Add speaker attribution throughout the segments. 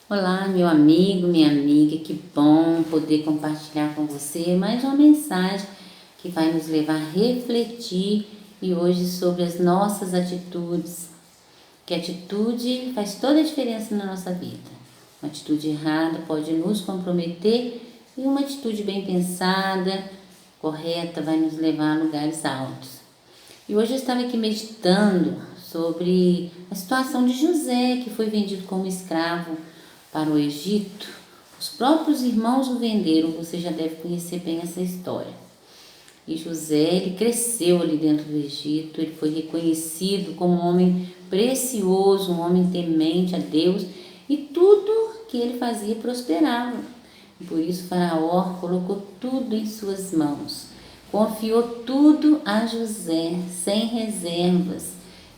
Speaker 1: Olá, meu amigo, minha amiga, que bom poder compartilhar com você mais uma mensagem que vai nos levar a refletir e hoje sobre as nossas atitudes. Que atitude faz toda a diferença na nossa vida. Uma atitude errada pode nos comprometer e uma atitude bem pensada, correta, vai nos levar a lugares altos. E hoje eu estava aqui meditando sobre a situação de José, que foi vendido como escravo para o Egito. Os próprios irmãos o venderam, você já deve conhecer bem essa história. E José, ele cresceu ali dentro do Egito, ele foi reconhecido como um homem precioso, um homem temente a Deus, e tudo que ele fazia prosperava. E por isso Faraó colocou tudo em suas mãos. Confiou tudo a José, sem reservas.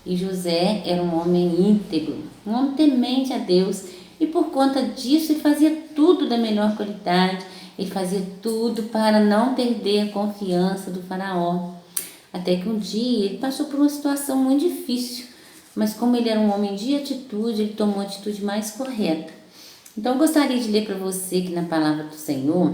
Speaker 1: E José era um homem íntegro, um homem temente a Deus. E por conta disso ele fazia tudo da melhor qualidade. Ele fazia tudo para não perder a confiança do faraó. Até que um dia ele passou por uma situação muito difícil. Mas como ele era um homem de atitude, ele tomou a atitude mais correta. Então eu gostaria de ler para você que na palavra do Senhor,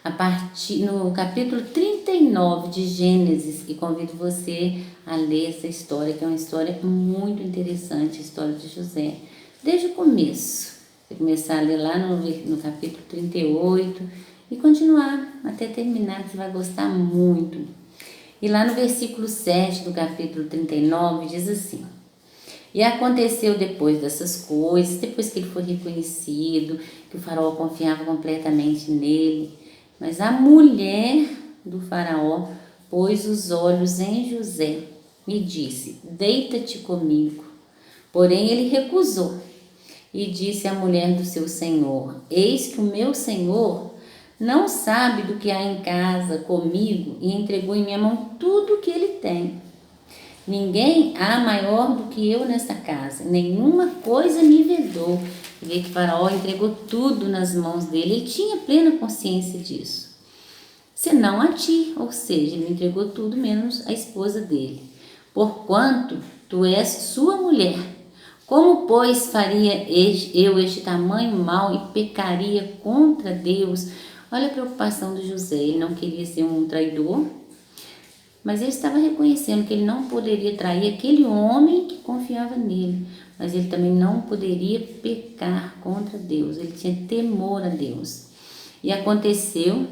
Speaker 1: no capítulo 39 de Gênesis, e convido você a ler essa história, que é uma história muito interessante, a história de José, desde o começo. Você começar a ler lá no capítulo 38 e continuar até terminar, que você vai gostar muito. E lá no versículo 7 do capítulo 39 diz assim: E aconteceu depois dessas coisas, depois que ele foi reconhecido, que o faraó confiava completamente nele, mas a mulher do faraó pôs os olhos em José e disse: Deita-te comigo. Porém ele recusou e disse à mulher do seu senhor: Eis que o meu senhor não sabe do que há em casa comigo e entregou em minha mão tudo o que ele tem. Ninguém há maior do que eu nesta casa, nenhuma coisa me vedou. Vê que Faraó entregou tudo nas mãos dele, ele tinha plena consciência disso. Senão a ti, ou seja, ele entregou tudo menos a esposa dele. Porquanto tu és sua mulher. Como, pois, faria eu este tamanho mal e pecaria contra Deus? Olha a preocupação de José, ele não queria ser um traidor, mas ele estava reconhecendo que ele não poderia trair aquele homem que confiava nele, mas ele também não poderia pecar contra Deus, ele tinha temor a Deus. E aconteceu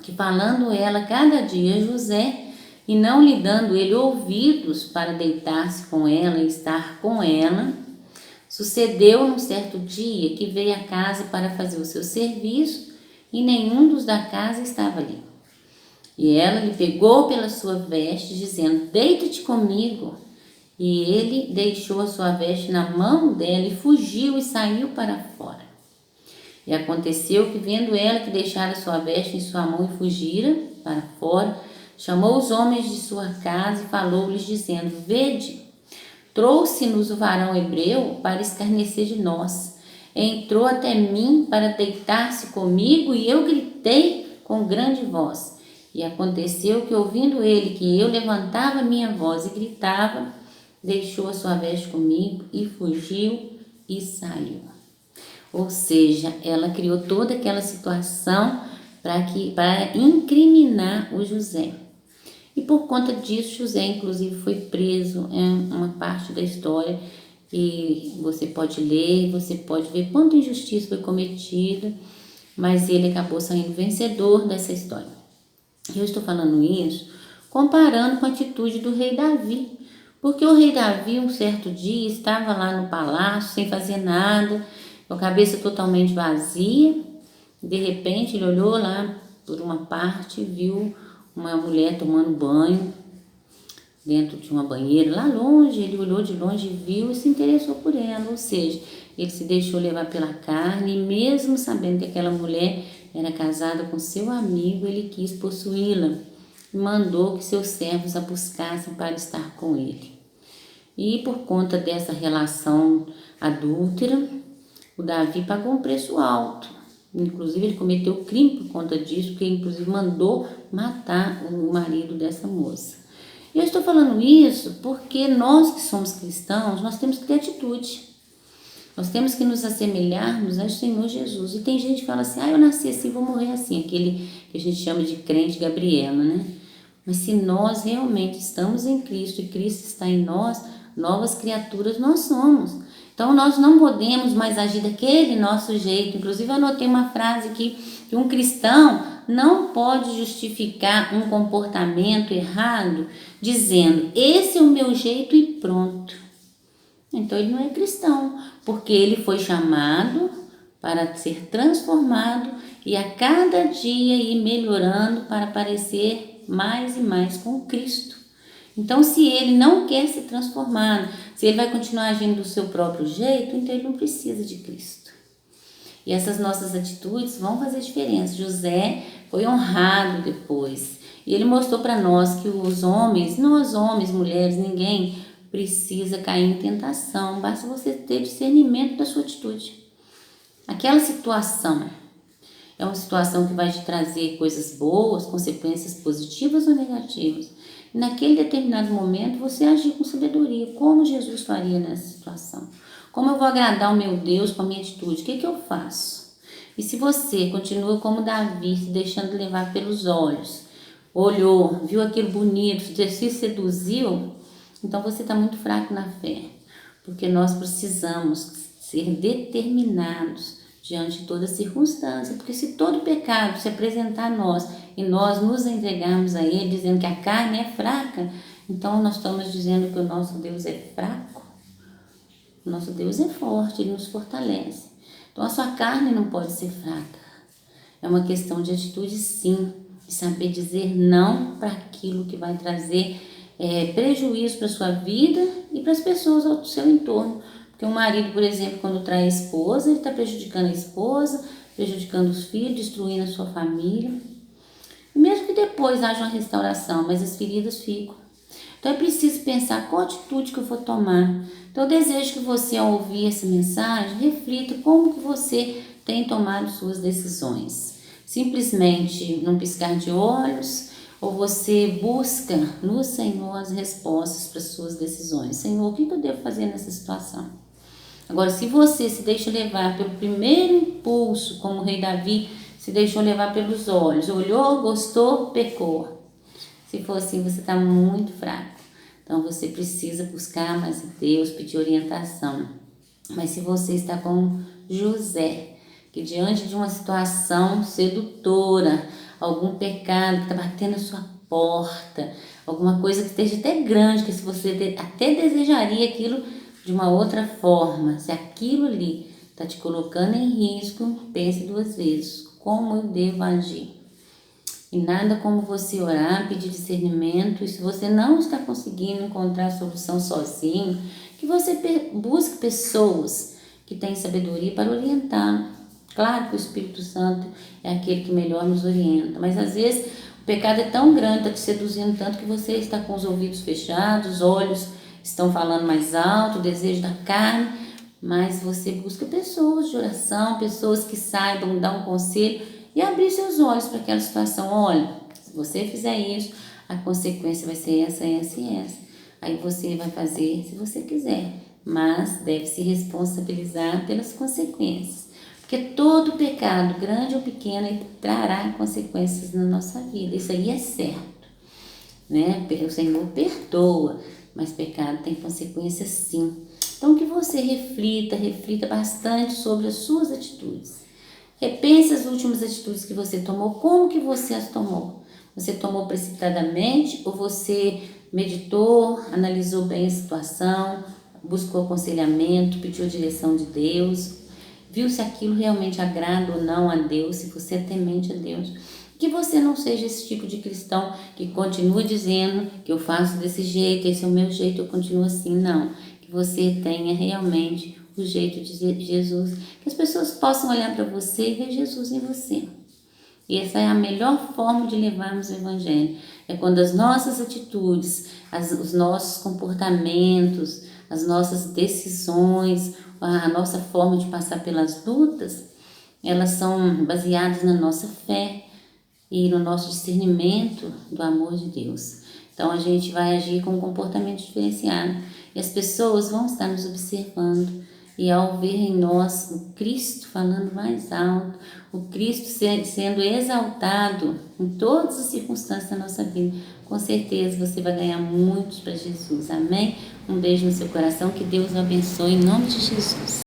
Speaker 1: que, falando ela cada dia a José, e não lhe dando ele ouvidos para deitar-se com ela e estar com ela, sucedeu num certo dia que veio à casa para fazer o seu serviço, e nenhum dos da casa estava ali. E ela lhe pegou pela sua veste, dizendo: Deita-te comigo. E ele deixou a sua veste na mão dela e fugiu e saiu para fora. E aconteceu que, vendo ela que deixara sua veste em sua mão e fugira para fora, chamou os homens de sua casa e falou-lhes, dizendo: Vede, trouxe-nos o varão hebreu para escarnecer de nós. Entrou até mim para deitar-se comigo e eu gritei com grande voz. E aconteceu que, ouvindo ele que eu levantava minha voz e gritava, deixou a sua veste comigo e fugiu e saiu. Ou seja, ela criou toda aquela situação para incriminar o José. E por conta disso, José, inclusive, foi preso. É uma parte da história e você pode ler, você pode ver quanta injustiça foi cometida, mas ele acabou saindo vencedor dessa história. Eu estou falando isso comparando com a atitude do rei Davi, porque o rei Davi, um certo dia, estava lá no palácio sem fazer nada, com a cabeça totalmente vazia. De repente, ele olhou lá por uma parte e viu uma mulher tomando banho dentro de uma banheira, lá longe. Ele olhou de longe e viu e se interessou por ela, ou seja, ele se deixou levar pela carne e, mesmo sabendo que aquela mulher era casada com seu amigo, ele quis possuí-la e mandou que seus servos a buscassem para estar com ele. E por conta dessa relação adúltera, o Davi pagou um preço alto. Inclusive, ele cometeu crime por conta disso, porque inclusive mandou matar o marido dessa moça. E eu estou falando isso porque nós que somos cristãos, nós temos que ter atitude. Nós temos que nos assemelharmos ao Senhor Jesus. E tem gente que fala assim, eu nasci assim, vou morrer assim. Aquele que a gente chama de crente Gabriela, né? Mas se nós realmente estamos em Cristo e Cristo está em nós, novas criaturas nós somos. Então nós não podemos mais agir daquele nosso jeito. Inclusive eu anotei uma frase aqui, que um cristão não pode justificar um comportamento errado dizendo, esse é o meu jeito e pronto. Então ele não é cristão, porque ele foi chamado para ser transformado e a cada dia ir melhorando para parecer mais e mais com Cristo. Então se ele não quer ser transformado, se ele vai continuar agindo do seu próprio jeito, então ele não precisa de Cristo. E essas nossas atitudes vão fazer diferença. José foi honrado depois. E ele mostrou para nós que os homens, nós homens, mulheres, ninguém precisa cair em tentação. Basta você ter discernimento da sua atitude. Aquela situação é uma situação que vai te trazer coisas boas, consequências positivas ou negativas. E naquele determinado momento você agir com sabedoria, como Jesus faria nessa situação. Como eu vou agradar o meu Deus com a minha atitude? O que eu faço? E se você continua como Davi, se deixando levar pelos olhos, olhou, viu aquilo bonito, se seduziu, então você está muito fraco na fé. Porque nós precisamos ser determinados diante de toda circunstância. Porque se todo pecado se apresentar a nós e nós nos entregarmos a ele, dizendo que a carne é fraca, então nós estamos dizendo que o nosso Deus é fraco. Nosso Deus é forte, Ele nos fortalece. Então a sua carne não pode ser fraca. É uma questão de atitude sim, de saber dizer não para aquilo que vai trazer prejuízo para a sua vida e para as pessoas ao seu entorno. Porque o marido, por exemplo, quando trai a esposa, ele está prejudicando a esposa, prejudicando os filhos, destruindo a sua família. E mesmo que depois haja uma restauração, mas as feridas ficam. Então é preciso pensar qual atitude que eu vou tomar. Então eu desejo que você, ao ouvir essa mensagem, reflita como que você tem tomado suas decisões. Simplesmente num piscar de olhos, ou você busca no Senhor as respostas para as suas decisões. Senhor, o que eu devo fazer nessa situação? Agora, se você se deixa levar pelo primeiro impulso, como o rei Davi se deixou levar pelos olhos, olhou, gostou, pecou. Se for assim, você está muito fraco. Então, você precisa buscar mais a Deus, pedir orientação. Mas se você está com José, que diante de uma situação sedutora, algum pecado que está batendo na sua porta, alguma coisa que esteja até grande, que se você até desejaria aquilo de uma outra forma, se aquilo ali está te colocando em risco, pense duas vezes, como eu devo agir? E nada como você orar, pedir discernimento, e se você não está conseguindo encontrar a solução sozinho, que você busque pessoas que têm sabedoria para orientar. Claro que o Espírito Santo é aquele que melhor nos orienta, mas às vezes o pecado é tão grande, está te seduzindo tanto que você está com os ouvidos fechados, os olhos estão falando mais alto, o desejo da carne, mas você busca pessoas de oração, pessoas que saibam dar um conselho e abrir seus olhos para aquela situação. Olha, se você fizer isso, a consequência vai ser essa, essa e essa. Aí você vai fazer se você quiser, mas deve se responsabilizar pelas consequências. Porque todo pecado, grande ou pequeno, ele trará consequências na nossa vida. Isso aí é certo, né? O Senhor perdoa, mas pecado tem consequências sim. Então que você reflita bastante sobre as suas atitudes. Repense as últimas atitudes que você tomou, como que você as tomou? Você tomou precipitadamente ou você meditou, analisou bem a situação, buscou aconselhamento, pediu a direção de Deus, viu se aquilo realmente agrada ou não a Deus, se você é temente a Deus? Que você não seja esse tipo de cristão que continua dizendo que eu faço desse jeito, esse é o meu jeito, eu continuo assim. Não, que você tenha realmente o jeito de Jesus, que as pessoas possam olhar para você e ver Jesus em você. E essa é a melhor forma de levarmos o Evangelho. É quando as nossas atitudes, os nossos comportamentos, as nossas decisões, a nossa forma de passar pelas lutas, elas são baseadas na nossa fé e no nosso discernimento do amor de Deus. Então a gente vai agir com um comportamento diferenciado e as pessoas vão estar nos observando. e ao ver em nós o Cristo falando mais alto, o Cristo sendo exaltado em todas as circunstâncias da nossa vida, com certeza você vai ganhar muitos para Jesus. Amém? Um beijo no seu coração, que Deus o abençoe em nome de Jesus.